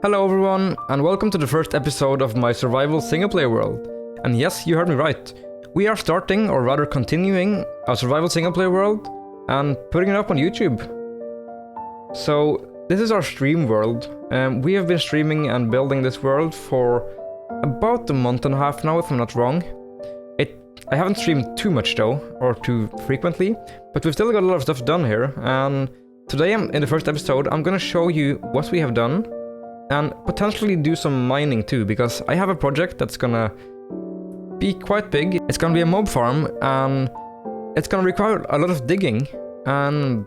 Hello everyone, and welcome to the first episode of my survival single-player world. And yes, you heard me right. We are starting, or rather continuing, a survival single-player world and putting it up on YouTube. So, this is our stream world. We have been streaming and building this world for about a month and a half now, if I'm not wrong. I haven't streamed too much though, or too frequently, but we've still got a lot of stuff done here, and today in the first episode I'm gonna show you what we have done, and potentially do some mining too, because I have a project that's gonna be quite big. It's gonna be a mob farm, and it's gonna require a lot of digging, and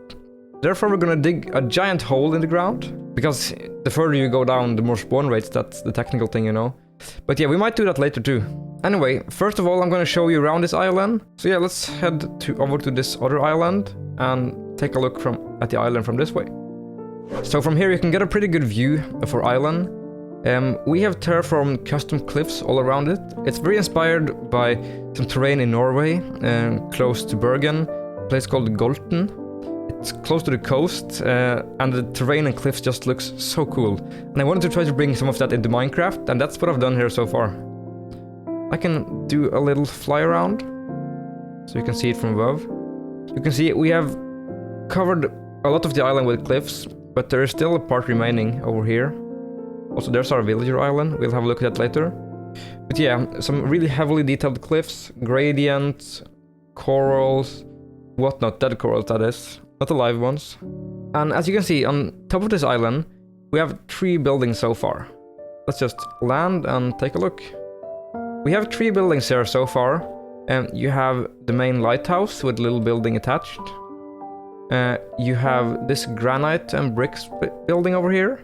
therefore we're gonna dig a giant hole in the ground, because the further you go down, the more spawn rates. That's the technical thing, you know. But yeah, we might do that later too. Anyway, first of all, I'm gonna show you around this island. So yeah, let's head over to this other island and take a look at the island from this way. So from here you can get a pretty good view of our island. We have terraformed custom cliffs all around it. It's very inspired by some terrain in Norway, close to Bergen, a place called Golten. It's close to the coast, and the terrain and cliffs just looks so cool. And I wanted to try to bring some of that into Minecraft, and that's what I've done here so far. I can do a little fly around, so you can see it from above. You can see we have covered a lot of the island with cliffs, but there is still a part remaining over here. Also, there's our villager island. We'll have a look at that later. But yeah, some really heavily detailed cliffs, gradients, corals, whatnot, dead corals that is, not the live ones. And as you can see, on top of this island, we have 3 buildings so far. Let's just land and take a look. We have 3 buildings here so far. You have the main lighthouse with a little building attached. You have this granite and bricks building over here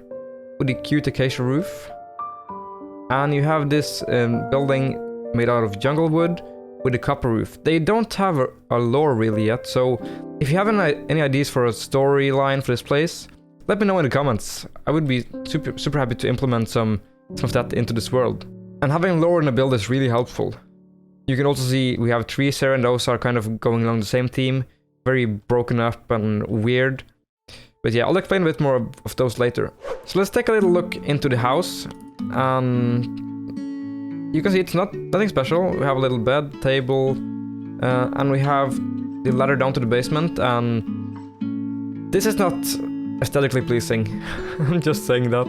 with the cute acacia roof. And you have this building made out of jungle wood with a copper roof. They don't have a lore really yet, so if you have any ideas for a storyline for this place, let me know in the comments. I would be super happy to implement some of that into this world. And having lore in a build is really helpful. You can also see we have trees here, and those are kind of going along the same theme. Very broken up and weird. But yeah, I'll explain a bit more of those later. So let's take a little look into the house. You can see it's nothing special. We have a little bed, table, and we have the ladder down to the basement, and this is not aesthetically pleasing. I'm just saying that.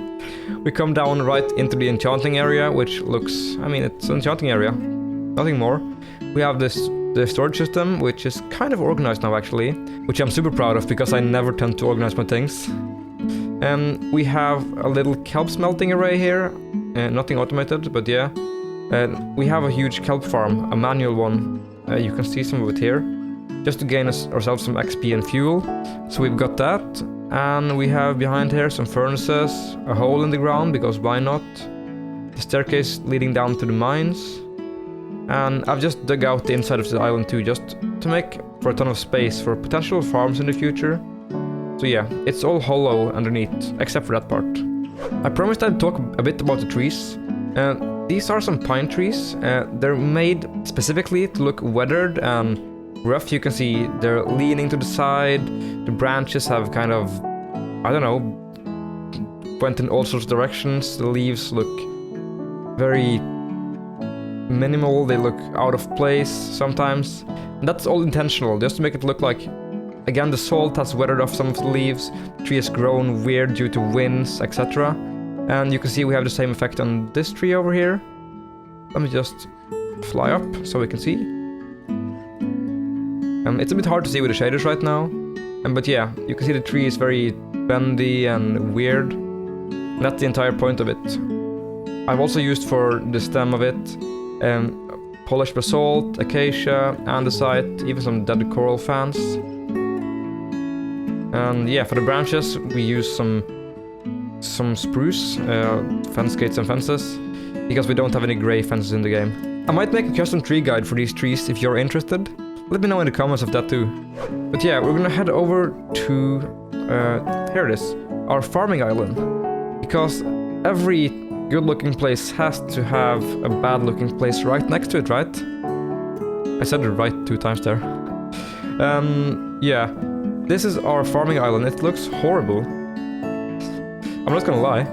We come down right into the enchanting area, which looks, I mean, it's an enchanting area, nothing more. We have the storage system, which is kind of organized now actually, which I'm super proud of because I never tend to organize my things. We have a little kelp smelting array here, nothing automated, but yeah. We have a huge kelp farm, a manual one. You can see some of it here, just to gain ourselves some XP and fuel. So we've got that. And we have behind here some furnaces, a hole in the ground, because why not? The staircase leading down to the mines. And I've just dug out the inside of the island too, just to make for a ton of space for potential farms in the future. So yeah, it's all hollow underneath, except for that part. I promised I'd talk a bit about the trees. These are some pine trees. They're made specifically to look weathered and rough. You can see they're leaning to the side. The branches have kind of, I don't know, went in all sorts of directions. The leaves look very minimal. They look out of place sometimes. And that's all intentional, just to make it look like, again, the salt has weathered off some of the leaves. The tree has grown weird due to winds, etc. And you can see we have the same effect on this tree over here. Let me just fly up so we can see. It's a bit hard to see with the shaders right now. But yeah, you can see the tree is very bendy and weird. And that's the entire point of it. I've also used for the stem of it polished basalt, acacia, andesite, even some dead coral fans. And yeah, for the branches we use some spruce, fence gates and fences, because we don't have any grey fences in the game. I might make a custom tree guide for these trees if you're interested. Let me know in the comments of that too. But yeah, we're gonna head over to, here it is, our farming island. Because every good-looking place has to have a bad-looking place right next to it, right? I said it right 2 times there. Yeah, this is our farming island. It looks horrible. I'm not gonna lie.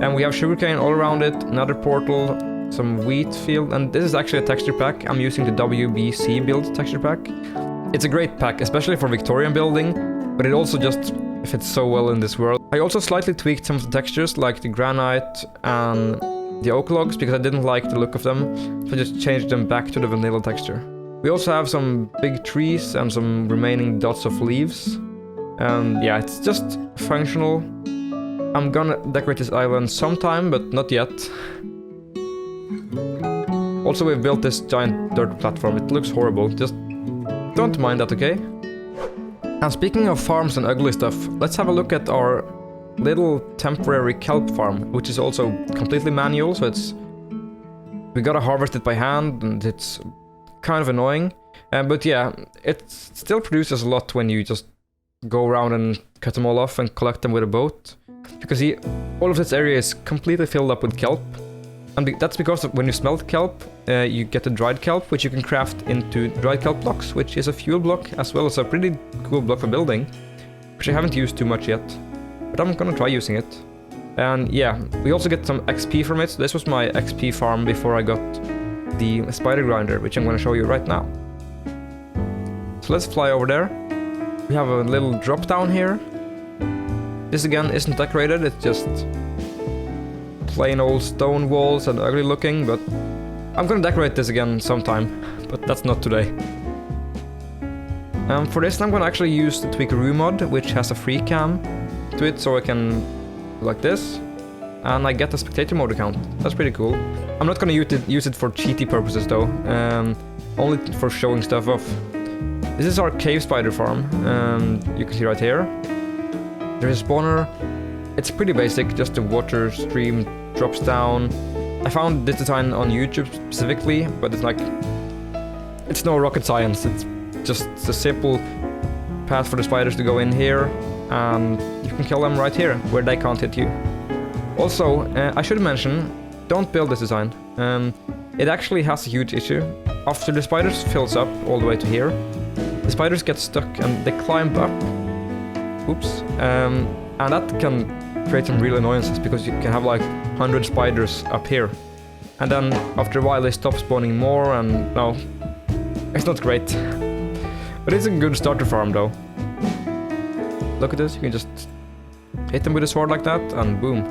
And we have sugarcane all around it, another portal, some wheat field, and this is actually a texture pack. I'm using the WBC build texture pack. It's a great pack, especially for Victorian building, but it also just fits so well in this world. I also slightly tweaked some of the textures, like the granite and the oak logs, because I didn't like the look of them, so I just changed them back to the vanilla texture. We also have some big trees and some remaining dots of leaves. And yeah, it's just functional. I'm gonna decorate this island sometime, but not yet. Also, we've built this giant dirt platform. It looks horrible, just don't mind that, okay? And speaking of farms and ugly stuff, let's have a look at our little temporary kelp farm, which is also completely manual, so we gotta harvest it by hand, and it's kind of annoying. But yeah, it still produces a lot when you just go around and cut them all off and collect them with a boat. Because all of this area is completely filled up with kelp. And that's because when you smelt kelp, you get a dried kelp, which you can craft into dried kelp blocks, which is a fuel block, as well as a pretty cool block for building, which I haven't used too much yet, but I'm gonna try using it. And yeah, we also get some XP from it. So this was my XP farm before I got the spider grinder, which I'm gonna show you right now. So let's fly over there. We have a little drop down here. This again isn't decorated, it's just plain old stone walls and ugly looking, but I'm gonna decorate this again sometime, but that's not today. For this I'm gonna actually use the Tweakeroo mod, which has a free cam to it, so I can do like this, and I get a spectator mode account. That's pretty cool. I'm not gonna use it for cheaty purposes though, only for showing stuff off. This is our cave spider farm, you can see right here. There's a spawner. It's pretty basic, just the water stream drops down. I found this design on YouTube specifically, but it's no rocket science. It's just a simple path for the spiders to go in here, and you can kill them right here, where they can't hit you. Also, I should mention, don't build this design. It actually has a huge issue. After the spiders fills up all the way to here, the spiders get stuck and they climb up. Oops. And that can create some real annoyances, because you can have like 100 spiders up here. And then after a while they stop spawning more, and no, it's not great. But it's a good starter farm though. Look at this, you can just hit them with a sword like that, and boom.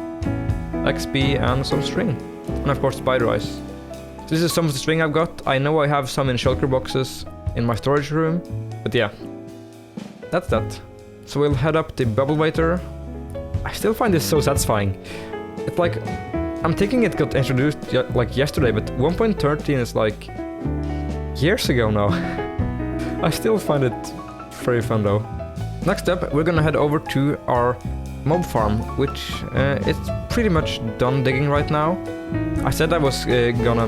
XP and some string. And of course spider eyes. So this is some of the string I've got. I know I have some in shulker boxes in my storage room, but yeah, that's that. So we'll head up the bubble waiter. I still find this so satisfying. It's like, I'm thinking it got introduced like yesterday, but 1.13 is like years ago now. I still find it very fun though. Next up, we're gonna head over to our mob farm, which it's pretty much done digging right now. I said I was gonna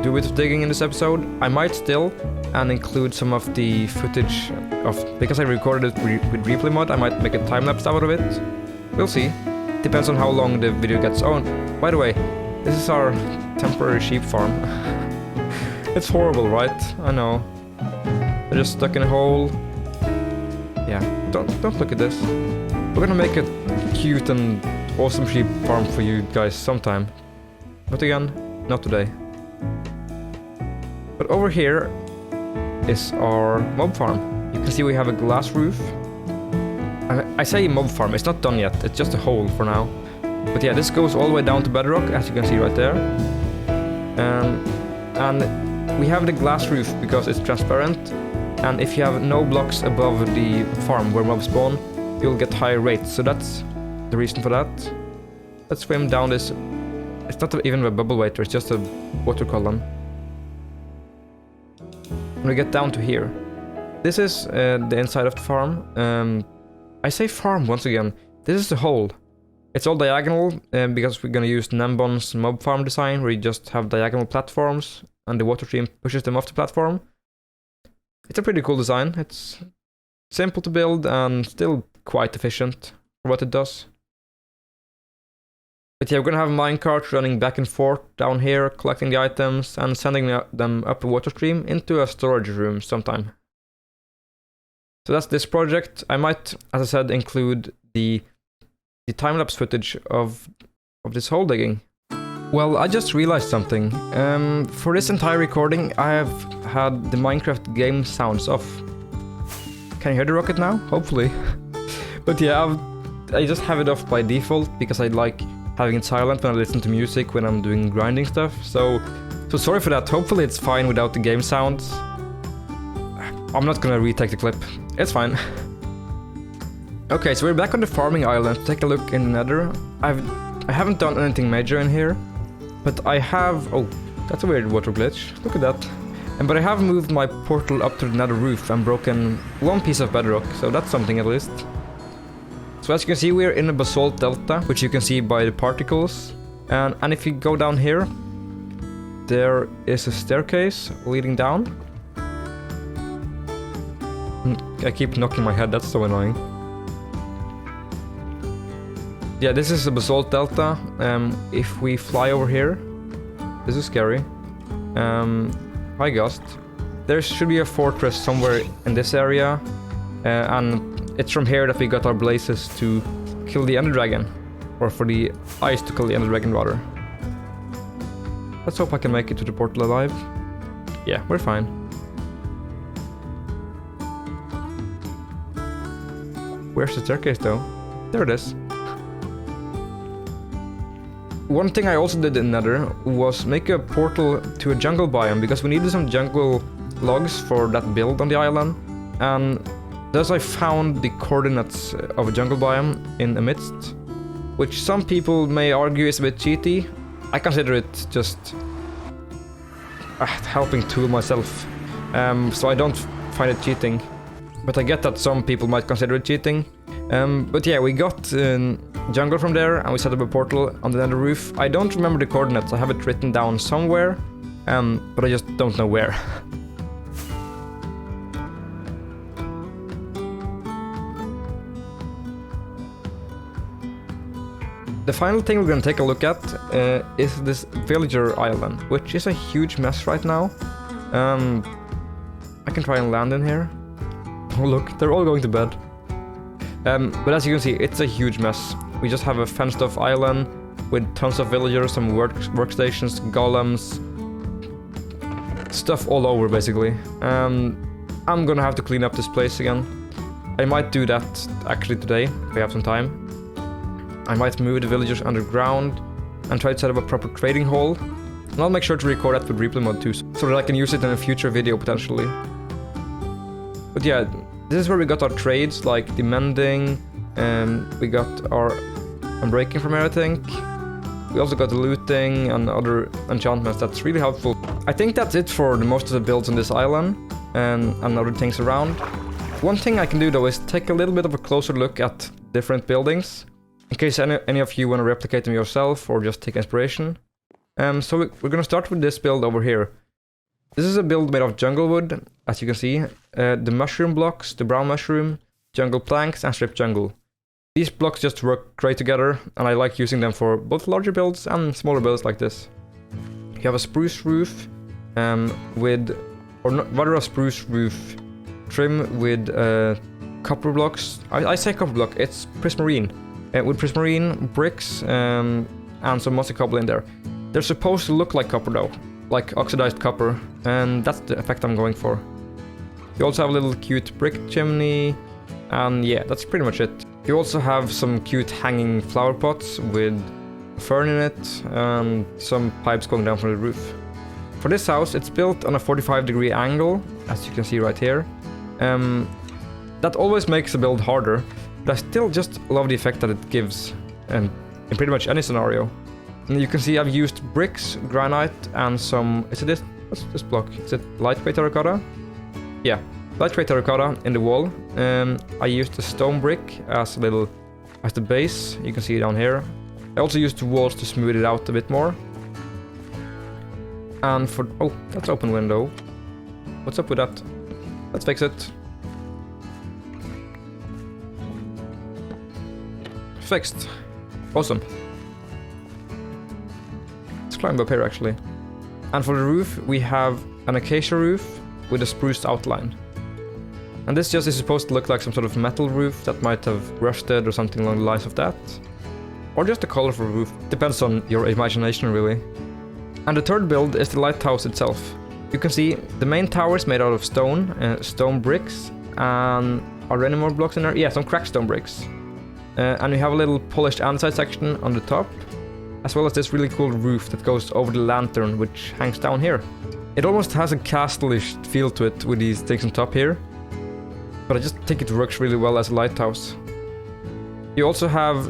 do a bit of digging in this episode. I might still, and include some of the footage of, because I recorded it with replay mod, I might make a time-lapse out of it. We'll see. Depends on how long the video gets. Oh, by the way, this is our temporary sheep farm. It's horrible, right? I know. They're just stuck in a hole. Yeah, don't look at this. We're gonna make a cute and awesome sheep farm for you guys sometime. But again, not today. But over here is our mob farm. You can see we have a glass roof. I say mob farm, it's not done yet, it's just a hole for now. But yeah, this goes all the way down to bedrock, as you can see right there. And we have the glass roof because it's transparent, and if you have no blocks above the farm where mobs spawn, you'll get higher rates, so that's the reason for that. Let's swim down this. It's not even a bubble waiter, it's just a water column. And we get down to here. This is the inside of the farm. I say farm once again. This is the hole. It's all diagonal because we're gonna use Nembon's mob farm design, where you just have diagonal platforms and the water stream pushes them off the platform. It's a pretty cool design. It's simple to build and still quite efficient for what it does. But yeah, we're gonna have minecarts running back and forth down here, collecting the items and sending them up the water stream into a storage room sometime. So that's this project. I might, as I said, include the time-lapse footage of of this hole digging? Well, I just realized something. For this entire recording, I have had the Minecraft game sounds off. Can you hear the rocket now? Hopefully. But yeah, I just have it off by default because I like having it silent when I listen to music when I'm doing grinding stuff. So sorry for that. Hopefully it's fine without the game sounds. I'm not gonna retake the clip. It's fine. Okay, so we're back on the farming island. Take a look in the nether. I haven't done anything major in here, but I have... Oh, that's a weird water glitch. Look at that. But I have moved my portal up to the nether roof and broken one piece of bedrock, so that's something at least. So as you can see, we're in a basalt delta, which you can see by the particles. And if you go down here, there is a staircase leading down. I keep knocking my head, that's so annoying. Yeah, this is a basalt delta. If we fly over here, this is scary. High gust. There should be a fortress somewhere in this area, and it's from here that we got our blazes to kill the ender dragon, or for the ice to kill the ender dragon rather. Let's hope I can make it to the portal alive. Yeah, we're fine. Where's the staircase though? There it is. One thing I also did in Nether was make a portal to a jungle biome because we needed some jungle logs for that build on the island, and thus I found the coordinates of a jungle biome in the midst, which some people may argue is a bit cheaty. I consider it just a helping tool myself, so I don't find it cheating, but I get that some people might consider it cheating. But yeah, we got jungle from there and we set up a portal on the nether roof. I don't remember the coordinates, I have it written down somewhere, but I just don't know where. The final thing we're gonna take a look at is this villager island, which is a huge mess right now. I can try and land in here. Oh look, they're all going to bed. But as you can see, it's a huge mess. We just have a fenced off island with tons of villagers, some workstations, golems, stuff all over basically. I'm gonna have to clean up this place again. I might do that actually today, if I have some time. I might move the villagers underground and try to set up a proper trading hall. And I'll make sure to record that with replay mode too, so that I can use it in a future video potentially. But yeah, this is where we got our trades, like the mending, we got our unbreaking from here, I think. We also got the looting and other enchantments, that's really helpful. I think that's it for the most of the builds on this island, and other things around. One thing I can do though is take a little bit of a closer look at different buildings, in case any of you want to replicate them yourself or just take inspiration. So we're gonna start with this build over here. This is a build made of jungle wood, as you can see. The mushroom blocks, the brown mushroom, jungle planks, and strip jungle. These blocks just work great together, and I like using them for both larger builds and smaller builds like this. You have a spruce roof rather a spruce roof trim with copper blocks. I say copper block, it's prismarine. With prismarine, bricks, and some mossy cobble in there. They're supposed to look like copper though, like oxidized copper, and that's the effect I'm going for. You also have a little cute brick chimney, and yeah, that's pretty much it. You also have some cute hanging flower pots with a fern in it, and some pipes going down from the roof. For this house, it's built on a 45-degree angle, as you can see right here. That always makes the build harder, but I still just love the effect that it gives in pretty much any scenario. And you can see I've used bricks, granite, and some... Is it this? What's this block? Is it lightweight terracotta? Yeah, lightweight terracotta in the wall. I used a stone brick as the base. You can see it down here. I also used the walls to smooth it out a bit more. And for... Oh, that's open window. What's up with that? Let's fix it. Fixed. Awesome. Let's climb up here actually. And for the roof, we have an acacia roof with a spruced outline. And this just is supposed to look like some sort of metal roof that might have rusted or something along the lines of that. or just a colorful roof. Depends on your imagination, really. And the third build is the lighthouse itself. You can see the main tower is made out of stone bricks, and are there any more blocks in there? Yeah, some cracked stone bricks. And we have a little polished andesite section on the top, as well as this really cool roof that goes over the lantern, which hangs down here. It almost has a castle-ish feel to it with these things on top here, but I just think it works really well as a lighthouse. You also have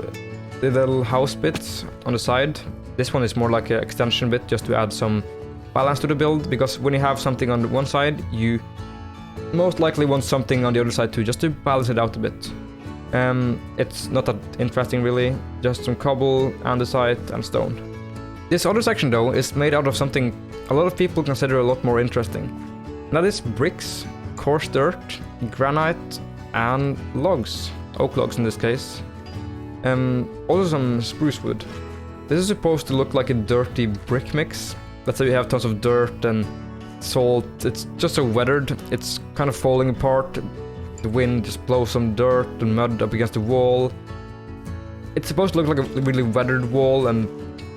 the little house bits on the side. This one is more like an extension bit just to add some balance to the build, because when you have something on one side, you most likely want something on the other side too, just to balance it out a bit. It's not that interesting really, just some cobble, andesite and stone. This other section though is made out of something a lot of people consider a lot more interesting. And that is bricks, coarse dirt, granite and logs, oak logs in this case. Also some spruce wood. This is supposed to look like a dirty brick mix. Let's say you have tons of dirt and salt, it's just so weathered, it's kind of falling apart. The wind just blows some dirt and mud up against the wall. It's supposed to look like a really weathered wall, and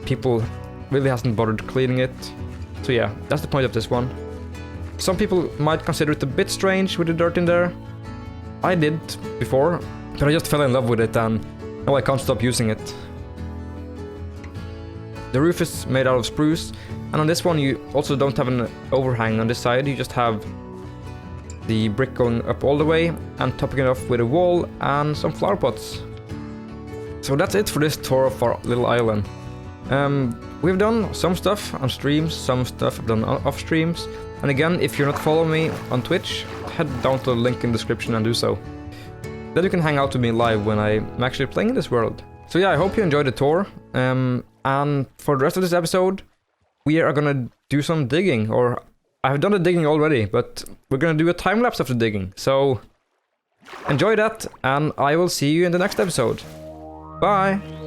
people really hasn't bothered cleaning it. So yeah, that's the point of this one. Some people might consider it a bit strange with the dirt in there. I did before, but I just fell in love with it and now I can't stop using it. The roof is made out of spruce, and on this one you also don't have an overhang on this side, you just have the brick going up all the way and topping it off with a wall and some flower pots. So that's it for this tour of our little island. We've done some stuff on streams, some stuff I've done off streams, and again, if you're not following me on Twitch, head down to the link in the description and do so. Then you can hang out with me live when I'm actually playing in this world. So yeah, I hope you enjoyed the tour, and for the rest of this episode, we are gonna do some digging, or I've done the digging already, but we're gonna do a time-lapse of the digging, so enjoy that, and I will see you in the next episode. Bye!